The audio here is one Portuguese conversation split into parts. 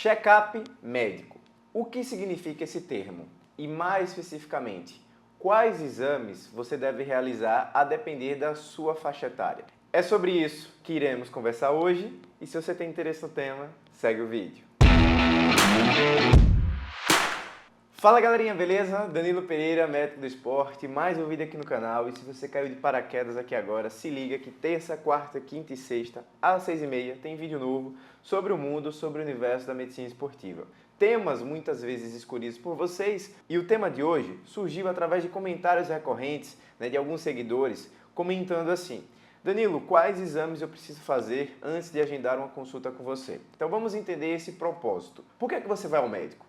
Check-up médico. O que significa esse termo? E mais especificamente, quais exames você deve realizar a depender da sua faixa etária? É sobre isso que iremos conversar hoje e se você tem interesse no tema, segue o vídeo. Fala galerinha, beleza? Danilo Pereira, médico do esporte, mais um vídeo aqui no canal. E se você caiu de paraquedas aqui agora, se liga que terça, quarta, quinta e sexta, às 6h30, tem vídeo novo sobre o mundo, sobre o universo da medicina esportiva. Temas muitas vezes escolhidos por vocês, e o tema de hoje surgiu através de comentários recorrentes, de alguns seguidores, comentando assim: Danilo, quais exames eu preciso fazer antes de agendar uma consulta com você? Então vamos entender esse propósito. Por que é que você vai ao médico?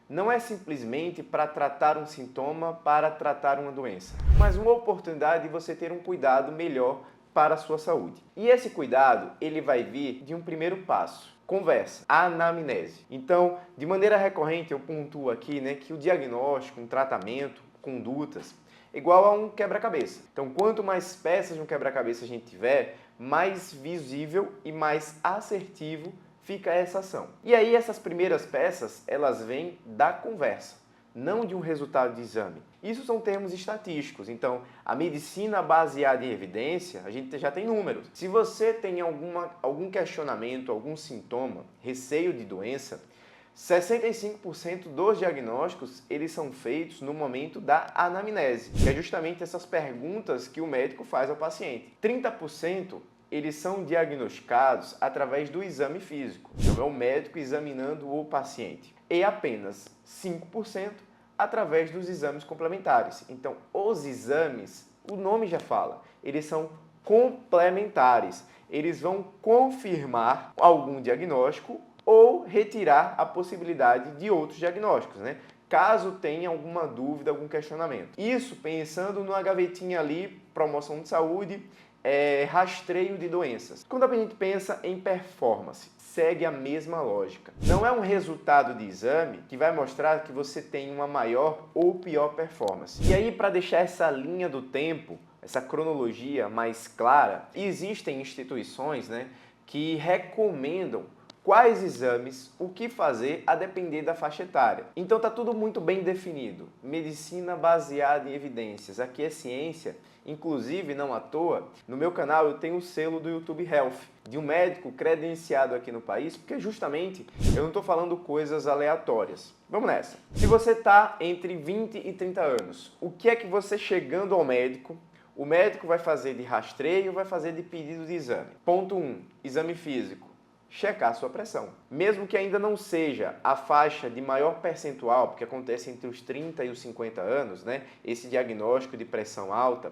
Não é simplesmente para tratar um sintoma, para tratar uma doença, mas uma oportunidade de você ter um cuidado melhor para a sua saúde. E esse cuidado, ele vai vir de um primeiro passo: conversa, anamnese. Então, de maneira recorrente, eu pontuo aqui que o diagnóstico, um tratamento, condutas, é igual a um quebra-cabeça. Então, quanto mais peças de um quebra-cabeça a gente tiver, mais visível e mais assertivo fica essa ação. E aí essas primeiras peças, elas vêm da conversa, não de um resultado de exame. Isso são termos estatísticos, então a medicina baseada em evidência, a gente já tem números. Se você tem algum questionamento, algum sintoma, receio de doença, 65% dos diagnósticos, eles são feitos no momento da anamnese, que é justamente essas perguntas que o médico faz ao paciente. 30% eles são diagnosticados através do exame físico. Então, é o médico examinando o paciente. E apenas 5% através dos exames complementares. Então, os exames, o nome já fala, eles são complementares. Eles vão confirmar algum diagnóstico ou retirar a possibilidade de outros diagnósticos, caso tenha alguma dúvida, algum questionamento. Isso pensando numa gavetinha ali, promoção de saúde, rastreio de doenças. Quando a gente pensa em performance, segue a mesma lógica. Não é um resultado de exame que vai mostrar que você tem uma maior ou pior performance. E aí, para deixar essa linha do tempo, essa cronologia mais clara, existem instituições que recomendam quais exames, o que fazer a depender da faixa etária. Então está tudo muito bem definido. Medicina baseada em evidências. Aqui é ciência. Inclusive, não à toa, no meu canal eu tenho o selo do YouTube Health, de um médico credenciado aqui no país, porque justamente eu não estou falando coisas aleatórias. Vamos nessa. Se você está entre 20 e 30 anos, o que é que você chegando ao médico, o médico vai fazer de rastreio, vai fazer de pedido de exame? Ponto 1, exame físico. Checar a sua pressão. Mesmo que ainda não seja a faixa de maior percentual, porque acontece entre os 30 e os 50 anos, esse diagnóstico de pressão alta,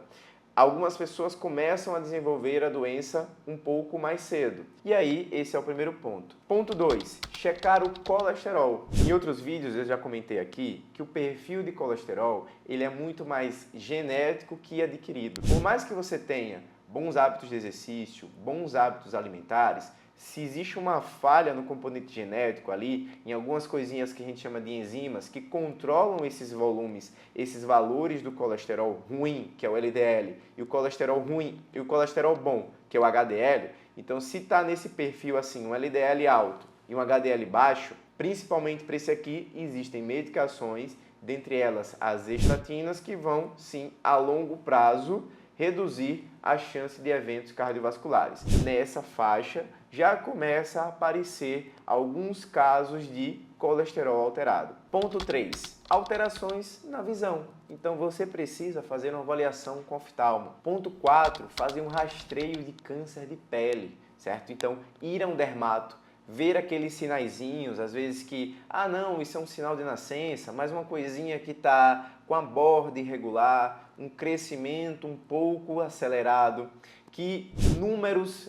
algumas pessoas começam a desenvolver a doença um pouco mais cedo. E aí, esse é o primeiro ponto. Ponto 2, checar o colesterol. Em outros vídeos eu já comentei aqui que o perfil de colesterol, ele é muito mais genético que adquirido. Por mais que você tenha bons hábitos de exercício, bons hábitos alimentares, se existe uma falha no componente genético ali, em algumas coisinhas que a gente chama de enzimas, que controlam esses volumes, esses valores do colesterol ruim, que é o LDL, e o colesterol ruim e o colesterol bom, que é o HDL, então se está nesse perfil assim, um LDL alto e um HDL baixo, principalmente para esse aqui, existem medicações, dentre elas as estatinas, que vão sim, a longo prazo, reduzir a chance de eventos cardiovasculares. Nessa faixa já começa a aparecer alguns casos de colesterol alterado. Ponto 3. Alterações na visão. Então você precisa fazer uma avaliação com oftalmo. Ponto 4. Fazer um rastreio de câncer de pele, certo? Então ir a um dermato, ver aqueles sinaizinhos, às vezes que, não, isso é um sinal de nascença, mas uma coisinha que está com a borda irregular, um crescimento um pouco acelerado, que números,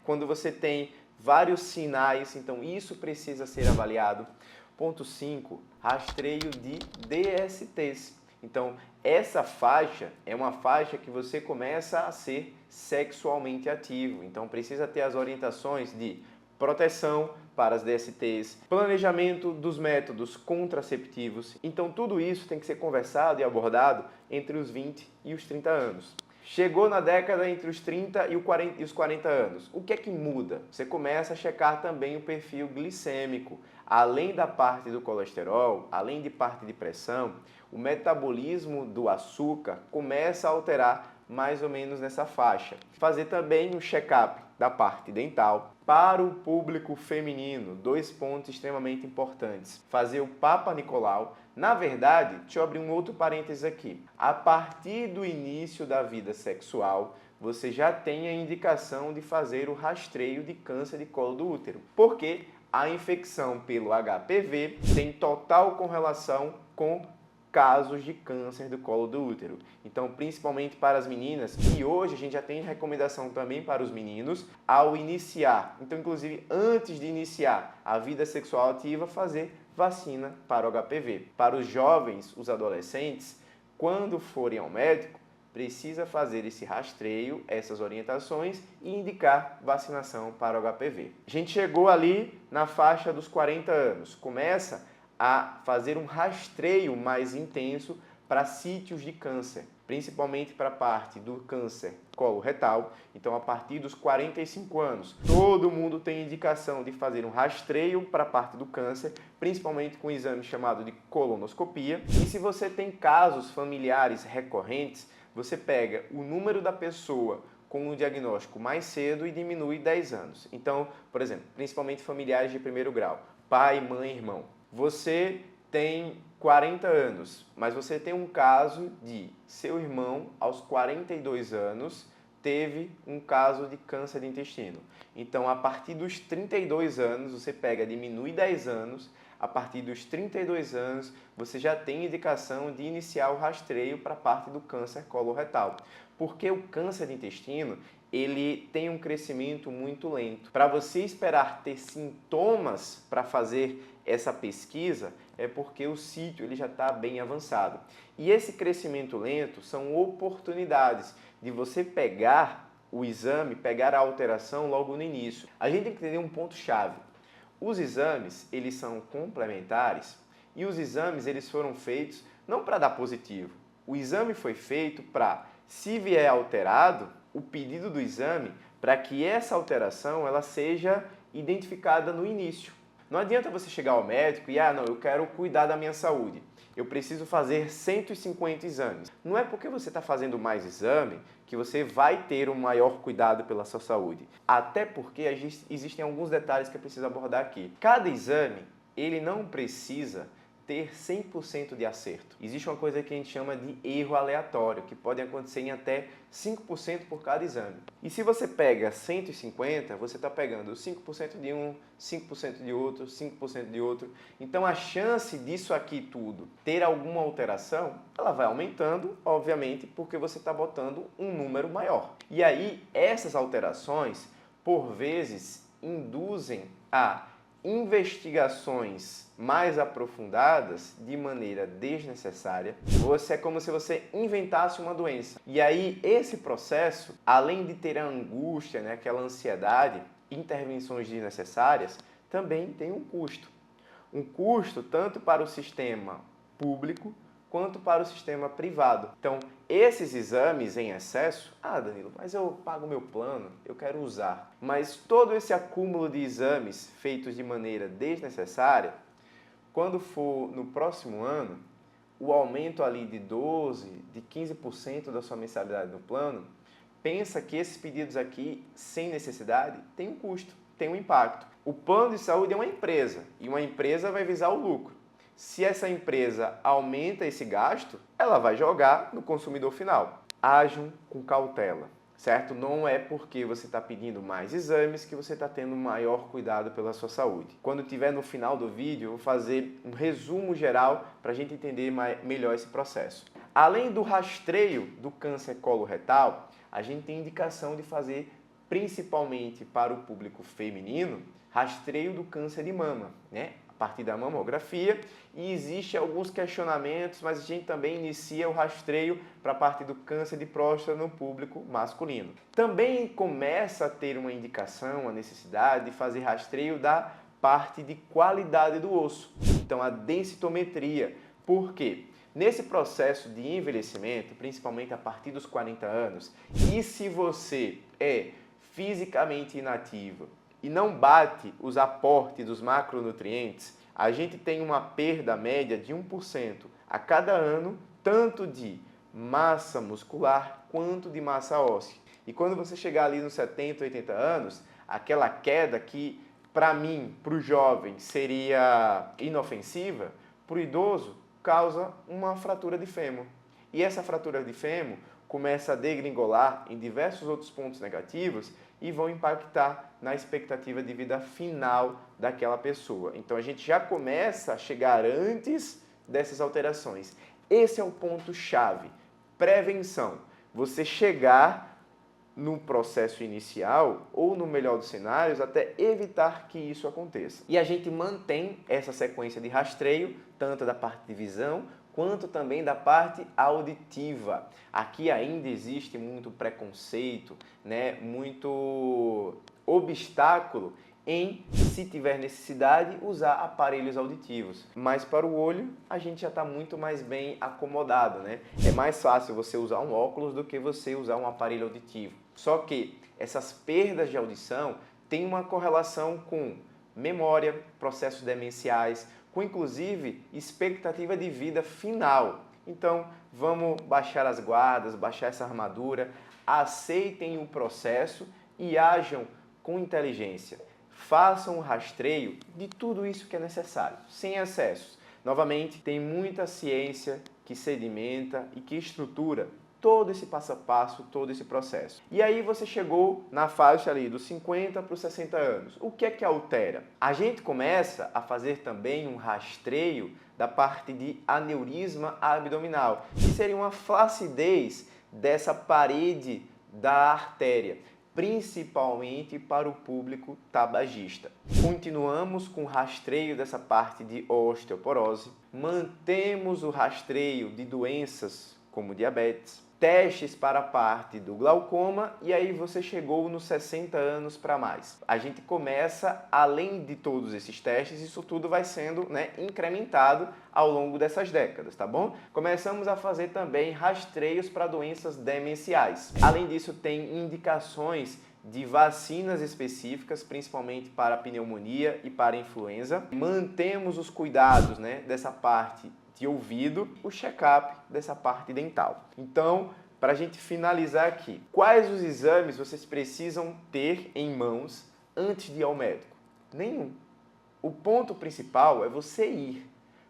quando você tem vários sinais, então isso precisa ser avaliado. Ponto 5, rastreio de DSTs. Então, essa faixa é uma faixa que você começa a ser sexualmente ativo, então precisa ter as orientações de proteção para as DSTs, planejamento dos métodos contraceptivos. Então tudo isso tem que ser conversado e abordado entre os 20 e os 30 anos. Chegou na década entre os 30 e os 40 anos. O que é que muda? Você começa a checar também o perfil glicêmico. além da parte do colesterol, além de parte de pressão, o metabolismo do açúcar começa a alterar mais ou menos nessa faixa. Fazer também um check-up da parte dental. Para o público feminino, 2 pontos extremamente importantes. Fazer o Papa Nicolau. Na verdade, deixa eu abrir um outro parênteses aqui. A partir do início da vida sexual, você já tem a indicação de fazer o rastreio de câncer de colo do útero. Porque a infecção pelo HPV tem total correlação com casos de câncer do colo do útero. Então, principalmente para as meninas, e hoje a gente já tem recomendação também para os meninos, ao iniciar, então inclusive antes de iniciar a vida sexual ativa, fazer vacina para o HPV. Para os jovens, os adolescentes, quando forem ao médico, precisa fazer esse rastreio, essas orientações e indicar vacinação para o HPV. A gente chegou ali na faixa dos 40 anos, começa a fazer um rastreio mais intenso para sítios de câncer, principalmente para a parte do câncer coloretal. Então, a partir dos 45 anos, todo mundo tem indicação de fazer um rastreio para a parte do câncer, principalmente com um exame chamado de colonoscopia. E se você tem casos familiares recorrentes, você pega o número da pessoa com o diagnóstico mais cedo e diminui 10 anos. Então, por exemplo, principalmente familiares de primeiro grau, pai, mãe, irmão. Você tem 40 anos, mas você tem um caso de seu irmão, aos 42 anos, teve um caso de câncer de intestino. Então, a partir dos 32 anos, você pega, diminui 10 anos, a partir dos 32 anos, você já tem indicação de iniciar o rastreio para a parte do câncer coloretal. Porque o câncer de intestino, ele tem um crescimento muito lento. Para você esperar ter sintomas para fazer essa pesquisa, é porque o sítio ele já está bem avançado. E esse crescimento lento são oportunidades de você pegar o exame, pegar a alteração logo no início. A gente tem que entender um ponto-chave. Os exames, eles são complementares e os exames eles foram feitos não para dar positivo. O exame foi feito para, se vier alterado, o pedido do exame para que essa alteração ela seja identificada no início. Não adianta você chegar ao médico e, não, eu quero cuidar da minha saúde. Eu preciso fazer 150 exames. Não é porque você está fazendo mais exame que você vai ter um maior cuidado pela sua saúde. Até porque existem alguns detalhes que eu preciso abordar aqui. Cada exame, ele não precisa ter 100% de acerto. Existe uma coisa que a gente chama de erro aleatório, que pode acontecer em até 5% por cada exame. E se você pega 150, você está pegando 5% de um, 5% de outro, 5% de outro. Então a chance disso aqui tudo ter alguma alteração, ela vai aumentando, obviamente, porque você está botando um número maior. E aí essas alterações, por vezes, induzem a investigações mais aprofundadas de maneira desnecessária. É como se você inventasse uma doença. E aí esse processo, além de ter a angústia, aquela ansiedade, intervenções desnecessárias, também tem um custo. Um custo tanto para o sistema público quanto para o sistema privado. Então, esses exames em excesso, Danilo, mas eu pago meu plano, eu quero usar. Mas todo esse acúmulo de exames feitos de maneira desnecessária, quando for no próximo ano, o aumento ali de 12%, de 15% da sua mensalidade no plano, pensa que esses pedidos aqui, sem necessidade, têm um custo, têm um impacto. O plano de saúde é uma empresa, e uma empresa vai visar o lucro. Se essa empresa aumenta esse gasto, ela vai jogar no consumidor final. Ajam com cautela, certo? Não é porque você está pedindo mais exames que você está tendo maior cuidado pela sua saúde. Quando tiver no final do vídeo, eu vou fazer um resumo geral para a gente entender melhor esse processo. Além do rastreio do câncer coloretal, a gente tem indicação de fazer, principalmente para o público feminino, rastreio do câncer de mama, a partir da mamografia, e existe alguns questionamentos, mas a gente também inicia o rastreio para a parte do câncer de próstata no público masculino. Também começa a ter uma indicação, a necessidade de fazer rastreio da parte de qualidade do osso, então a densitometria. Por quê? Nesse processo de envelhecimento, principalmente a partir dos 40 anos, e se você é fisicamente inativo e não bate os aportes dos macronutrientes, a gente tem uma perda média de 1% a cada ano, tanto de massa muscular quanto de massa óssea. E quando você chegar ali nos 70, 80 anos, aquela queda que, para mim, para o jovem, seria inofensiva, para o idoso, causa uma fratura de fêmur. E essa fratura de fêmur começa a degringolar em diversos outros pontos negativos e vão impactar na expectativa de vida final daquela pessoa. Então a gente já começa a chegar antes dessas alterações. Esse é o ponto-chave. Prevenção. Você chegar no processo inicial ou, no melhor dos cenários, até evitar que isso aconteça. E a gente mantém essa sequência de rastreio, tanto da parte de visão quanto também da parte auditiva. Aqui ainda existe muito preconceito, né? Muito obstáculo em, se tiver necessidade, usar aparelhos auditivos. Mas para o olho, a gente já está muito mais bem acomodado, né? É mais fácil você usar um óculos do que você usar um aparelho auditivo. Só que essas perdas de audição têm uma correlação com memória, processos demenciais, com inclusive expectativa de vida final. Então, vamos baixar as guardas, baixar essa armadura, aceitem o processo e ajam com inteligência. Façam um rastreio de tudo isso que é necessário, sem excessos. Novamente, tem muita ciência que sedimenta e que estrutura todo esse passo a passo, todo esse processo. E aí você chegou na faixa ali dos 50 para os 60 anos. O que é que altera? A gente começa a fazer também um rastreio da parte de aneurisma abdominal, que seria uma flacidez dessa parede da artéria, principalmente para o público tabagista. Continuamos com o rastreio dessa parte de osteoporose, mantemos o rastreio de doenças como diabetes, testes para a parte do glaucoma e aí você chegou nos 60 anos para mais. A gente começa, além de todos esses testes, isso tudo vai sendo, incrementado ao longo dessas décadas, tá bom? Começamos a fazer também rastreios para doenças demenciais. Além disso, tem indicações de vacinas específicas, principalmente para a pneumonia e para a influenza. Mantemos os cuidados, dessa parte de ouvido, o check-up dessa parte dental. Então, para a gente finalizar aqui, quais os exames vocês precisam ter em mãos antes de ir ao médico? Nenhum. O ponto principal é você ir.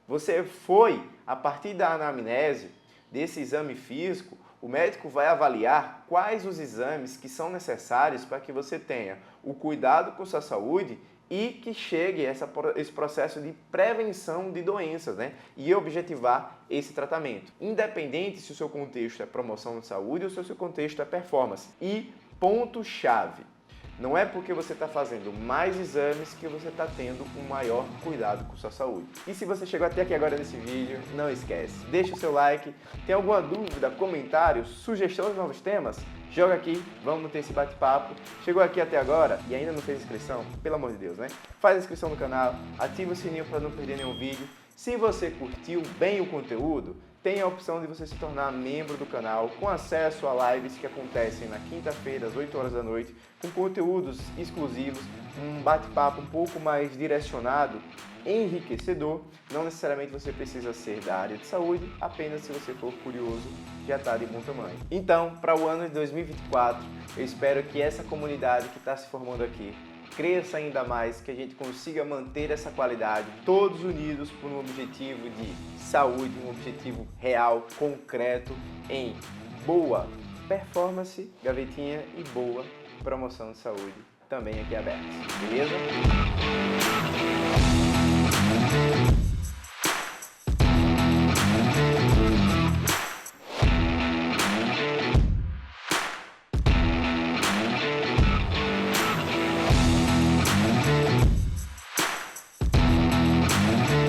Você foi, a partir da anamnese, desse exame físico, o médico vai avaliar quais os exames que são necessários para que você tenha o cuidado com sua saúde e que chegue esse processo de prevenção de doenças, e objetivar esse tratamento. Independente se o seu contexto é promoção de saúde ou se o seu contexto é performance. E ponto-chave, não é porque você está fazendo mais exames que você está tendo um maior cuidado com sua saúde. E se você chegou até aqui agora nesse vídeo, não esquece, deixa o seu like, tem alguma dúvida, comentário, sugestão de novos temas? Joga aqui, vamos ter esse bate-papo. Chegou aqui até agora e ainda não fez inscrição? Pelo amor de Deus, Faz a inscrição no canal, ativa o sininho para não perder nenhum vídeo. Se você curtiu bem o conteúdo, tem a opção de você se tornar membro do canal com acesso a lives que acontecem na quinta-feira, às 8 horas da noite, com conteúdos exclusivos, um bate-papo um pouco mais direcionado, enriquecedor. Não necessariamente você precisa ser da área de saúde, apenas se você for curioso, já está de bom tamanho. Então, para o ano de 2024, eu espero que essa comunidade que está se formando aqui cresça ainda mais, que a gente consiga manter essa qualidade, todos unidos por um objetivo de saúde, um objetivo real, concreto, em boa performance, gavetinha, e boa promoção de saúde, também aqui abertos. Beleza?